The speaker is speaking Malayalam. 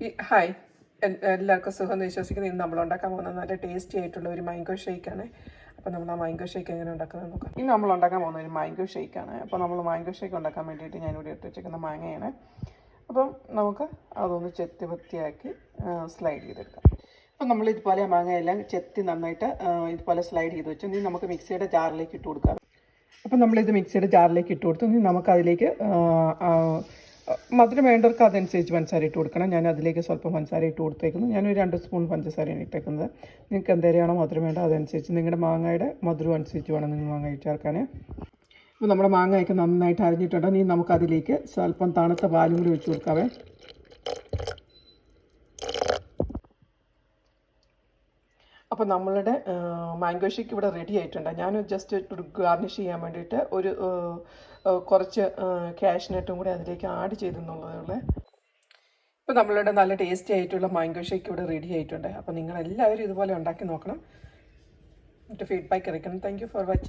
ഹായ്, എല്ലാവർക്കും സുഖമെന്ന് വിശ്വസിക്കുന്നു. ഇന്ന് നമ്മൾ ഉണ്ടാക്കാൻ പോകുന്ന നല്ല ടേസ്റ്റി ആയിട്ടുള്ള ഒരു മാംഗോ ഷേക്കാണ്. അപ്പോൾ നമ്മൾ ആ മാംഗോ ഷേക്ക് എങ്ങനെ ഉണ്ടാക്കുന്നത് നോക്കാം. ഇന്ന് നമ്മൾ ഉണ്ടാക്കാൻ പോകുന്ന ഒരു മാംഗോ ഷേക്കാണ്. അപ്പോൾ നമ്മൾ മാംഗോ ഷേക്ക് ഉണ്ടാക്കാൻ വേണ്ടിയിട്ട് ഞാനിവിടെ എടുത്ത് വെച്ചിരിക്കുന്ന മാങ്ങയാണ്. അപ്പം നമുക്ക് അതൊന്ന് ചെത്തി വൃത്തിയാക്കി സ്ലൈഡ് ചെയ്തെടുക്കാം. അപ്പം നമ്മൾ ഇതുപോലെ മാങ്ങയെല്ലാം ചെത്തി നന്നായിട്ട് ഇതുപോലെ സ്ലൈഡ് ചെയ്ത് വെച്ചു. ഇനി നമുക്ക് മിക്സിയുടെ ജാറിലേക്ക് ഇട്ട് കൊടുക്കാം. അപ്പം നമ്മളിത് മിക്സിയുടെ ജാറിലേക്ക് ഇട്ട് കൊടുത്തു. ഇനി നമുക്കതിലേക്ക് മധുരം വേണ്ടവർക്ക് അതനുസരിച്ച് പഞ്ചസാര ഇട്ട് കൊടുക്കണം. ഞാൻ അതിലേക്ക് സ്വല്പം പഞ്ചസാര ഇട്ട് കൊടുത്തേക്കുന്നു. ഞാനൊരു 2 സ്പൂൺ പഞ്ചസാരയാണ് ഇട്ടേക്കുന്നത്. നിങ്ങൾക്ക് എന്തേരെയാണോ മധുരം വേണ്ടോ അതനുസരിച്ച് നിങ്ങളുടെ മാങ്ങയുടെ മധുരം അനുസരിച്ച് വേണം നിങ്ങൾ മാങ്ങ ചേർക്കാൻ. അപ്പോൾ നമ്മുടെ മാങ്ങയൊക്കെ നന്നായിട്ട് അരിഞ്ഞിട്ടുണ്ട്. ഇനി നമുക്കതിലേക്ക് സ്വല്പം തണുത്ത പാലും കൂടി ഒഴിച്ച് കൊടുക്കാവേ. അപ്പോൾ നമ്മളുടെ മാംഗോ ഷേക്ക് ഇവിടെ റെഡി ആയിട്ടുണ്ട്. ഞാൻ ജസ്റ്റ് ഒരു ഗാർണിഷ് ചെയ്യാൻ വേണ്ടിയിട്ട് കുറച്ച് കാഷ്നട്ടും കൂടി അതിലേക്ക് ആഡ് ചെയ്തെന്നുള്ളതേ. ഇപ്പോൾ നമ്മളുടെ നല്ല ടേസ്റ്റി ആയിട്ടുള്ള മാംഗോ ഷേക്ക് ഇവിടെ റെഡി ആയിട്ടുണ്ട്. അപ്പോൾ നിങ്ങളെല്ലാവരും ഇതുപോലെ ഉണ്ടാക്കി നോക്കണം. എന്നിട്ട് ഫീഡ്ബാക്ക് അറിയിക്കണം. Thank you for watching.